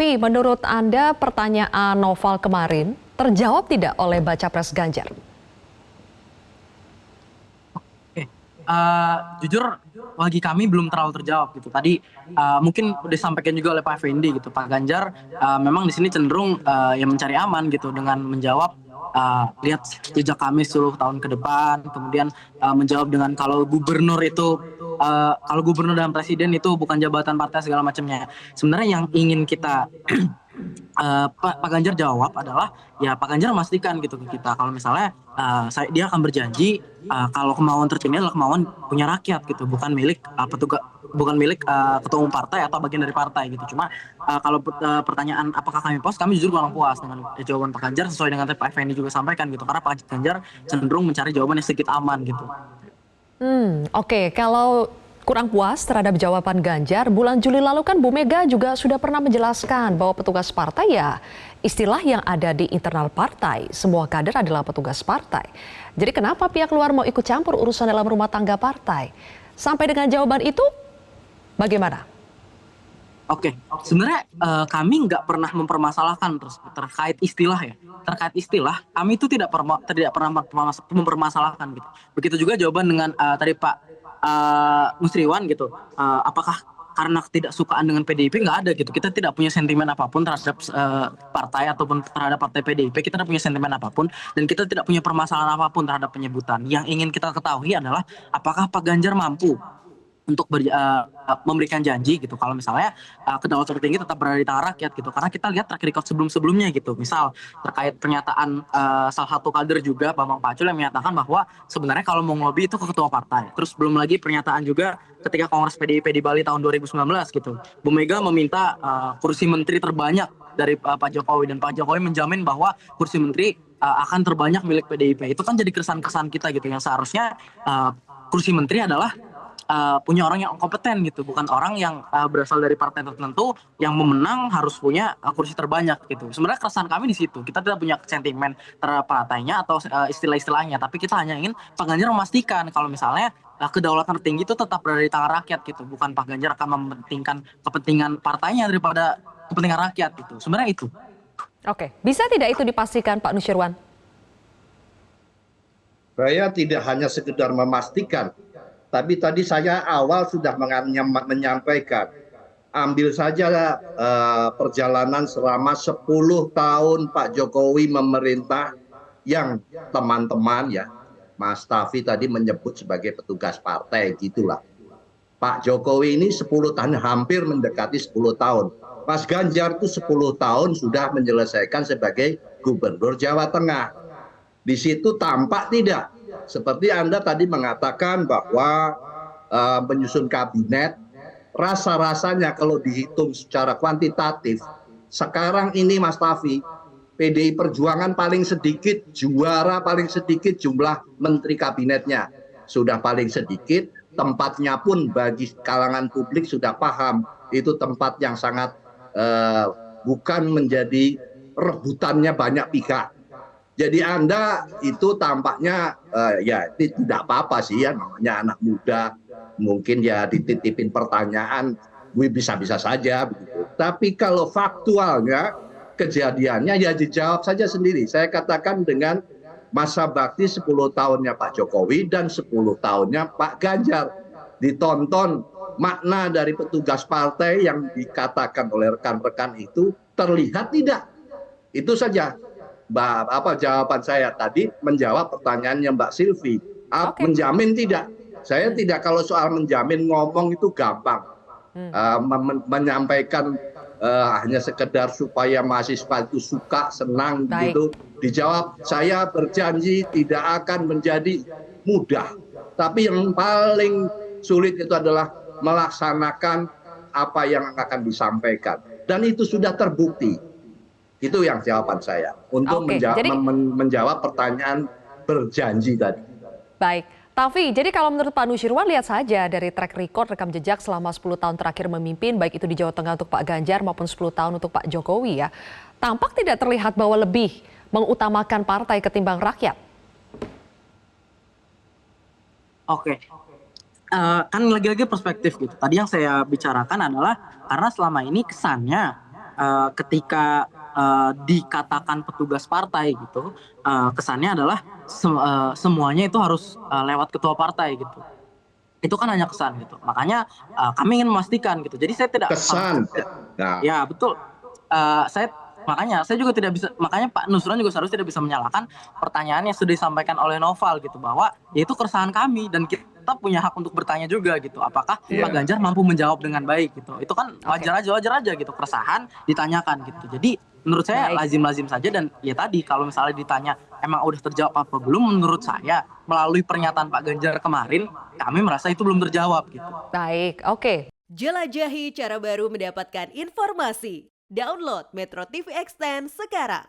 Tavi, menurut Anda pertanyaan Noval kemarin terjawab tidak oleh baca pres Ganjar? Oke, jujur bagi kami belum terlalu terjawab gitu. Tadi mungkin udah disampaikan juga oleh Pak Effendi gitu. Pak Ganjar memang di sini cenderung yang mencari aman gitu dengan menjawab lihat jejak kami 10 tahun ke depan, kemudian menjawab dengan kalau gubernur dan presiden itu bukan jabatan partai segala macamnya. Sebenarnya yang ingin kita Pak Ganjar jawab adalah ya Pak Ganjar memastikan gitu ke kita kalau misalnya dia akan berjanji kalau kemauan tertinggi adalah kemauan punya rakyat gitu, bukan milik ketua umum partai atau bagian dari partai gitu. Cuma kalau pertanyaan apakah kami puas, kami jujur kurang puas dengan jawaban Pak Ganjar sesuai dengan Pak Effendi juga sampaikan gitu, karena Pak Ganjar cenderung mencari jawaban yang sedikit aman gitu. Oke, kalau kurang puas terhadap jawaban Ganjar, bulan Juli lalu kan Bu Mega juga sudah pernah menjelaskan bahwa petugas partai ya istilah yang ada di internal partai. Semua kader adalah petugas partai. Jadi kenapa pihak luar mau ikut campur urusan dalam rumah tangga partai? Sampai dengan jawaban itu, bagaimana? Oke, sebenarnya kami nggak pernah mempermasalahkan terkait istilah ya. Terkait istilah, kami itu tidak pernah mempermasalahkan gitu. Begitu juga jawaban dengan tadi Pak Nusriwan gitu. Apakah karena ketidaksukaan dengan PDIP, nggak ada gitu. Kita tidak punya sentimen apapun terhadap partai ataupun terhadap partai PDIP. Kita tidak punya sentimen apapun dan kita tidak punya permasalahan apapun terhadap penyebutan. Yang ingin kita ketahui adalah apakah Pak Ganjar mampu untuk memberikan janji gitu kalau misalnya kedaulatan tertinggi tetap berada di tangan rakyat gitu, karena kita lihat track record sebelumnya gitu, misal terkait pernyataan salah satu kader juga Bambang Pacul yang menyatakan bahwa sebenarnya kalau mau ngelobi itu ke ketua partai. Terus belum lagi pernyataan juga ketika Kongres PDIP di Bali tahun 2019 gitu, Bu Mega meminta kursi menteri terbanyak dari Pak Jokowi, dan Pak Jokowi menjamin bahwa kursi menteri akan terbanyak milik PDIP. Itu kan jadi kesan-kesan kita gitu, yang seharusnya kursi menteri adalah punya orang yang kompeten gitu, bukan orang yang berasal dari partai tertentu yang memenang harus punya kursi terbanyak gitu. Sebenarnya keresahan kami di situ. Kita tidak punya sentimen terhadap partainya atau istilah-istilahnya, tapi kita hanya ingin Pak Ganjar memastikan kalau misalnya kedaulatan tertinggi itu tetap berada di tangan rakyat gitu, bukan Pak Ganjar akan mementingkan kepentingan partainya daripada kepentingan rakyat gitu. Sebenarnya itu. Oke, bisa tidak itu dipastikan Pak Nusirwan? Saya tidak hanya sekedar memastikan, tapi tadi saya awal sudah menyampaikan, ambil saja perjalanan selama 10 tahun Pak Jokowi memerintah yang teman-teman ya, Mas Tavi tadi menyebut sebagai petugas partai gitulah. Pak Jokowi ini 10 tahun, hampir mendekati 10 tahun. Mas Ganjar itu 10 tahun sudah menyelesaikan sebagai Gubernur Jawa Tengah. Di situ tampak tidak seperti Anda tadi mengatakan bahwa menyusun kabinet, rasa-rasanya kalau dihitung secara kuantitatif sekarang ini Mas Tavi, PDI Perjuangan paling sedikit, juara paling sedikit jumlah menteri kabinetnya, sudah paling sedikit, tempatnya pun bagi kalangan publik sudah paham itu tempat yang sangat bukan menjadi rebutannya banyak pihak. Jadi Anda itu tampaknya ya tidak apa-apa sih ya, namanya anak muda, mungkin ya dititipin pertanyaan, bisa-bisa saja begitu. Tapi kalau faktualnya kejadiannya ya dijawab saja sendiri. Saya katakan dengan masa bakti 10 tahunnya Pak Jokowi dan 10 tahunnya Pak Ganjar. Ditonton makna dari petugas partai yang dikatakan oleh rekan-rekan itu terlihat tidak. Itu saja. Jawaban saya tadi menjawab pertanyaannya Mbak Silvi. Menjamin tidak? Saya tidak, kalau soal menjamin ngomong itu gampang. Menyampaikan hanya sekedar supaya mahasiswa itu suka, senang gitu. Dijawab, saya berjanji tidak akan menjadi mudah. Tapi yang paling sulit itu adalah melaksanakan apa yang akan disampaikan. Dan itu sudah terbukti. Itu yang jawaban saya untuk menjawab pertanyaan berjanji tadi. Baik, Tavi, jadi kalau menurut Pak Nusirwan, lihat saja dari track record rekam jejak selama 10 tahun terakhir memimpin, baik itu di Jawa Tengah untuk Pak Ganjar maupun 10 tahun untuk Pak Jokowi ya, tampak tidak terlihat bahwa lebih mengutamakan partai ketimbang rakyat. Oke. Kan lagi-lagi perspektif gitu. Tadi yang saya bicarakan adalah karena selama ini kesannya ketika dikatakan petugas partai gitu, kesannya adalah semuanya itu harus lewat ketua partai gitu. Itu kan hanya kesan gitu. Makanya kami ingin memastikan gitu. Jadi saya tidak Kesan. Nah, ya betul. Saya juga tidak bisa, makanya Pak Nusron juga seharusnya tidak bisa menyalahkan pertanyaan yang sudah disampaikan oleh Noval gitu, bahwa ya itu keresahan kami dan kita punya hak untuk bertanya juga gitu, apakah Iya. Pak Ganjar mampu menjawab dengan baik gitu. Itu kan Oke. wajar aja gitu, keresahan ditanyakan gitu. Jadi menurut saya Baik. lazim-lazim saja, dan ya tadi kalau misalnya ditanya emang udah terjawab apa belum, menurut saya melalui pernyataan Pak Ganjar kemarin kami merasa itu belum terjawab gitu. Baik, oke. Jelajahi cara baru mendapatkan informasi. Download Metro TV Extend sekarang.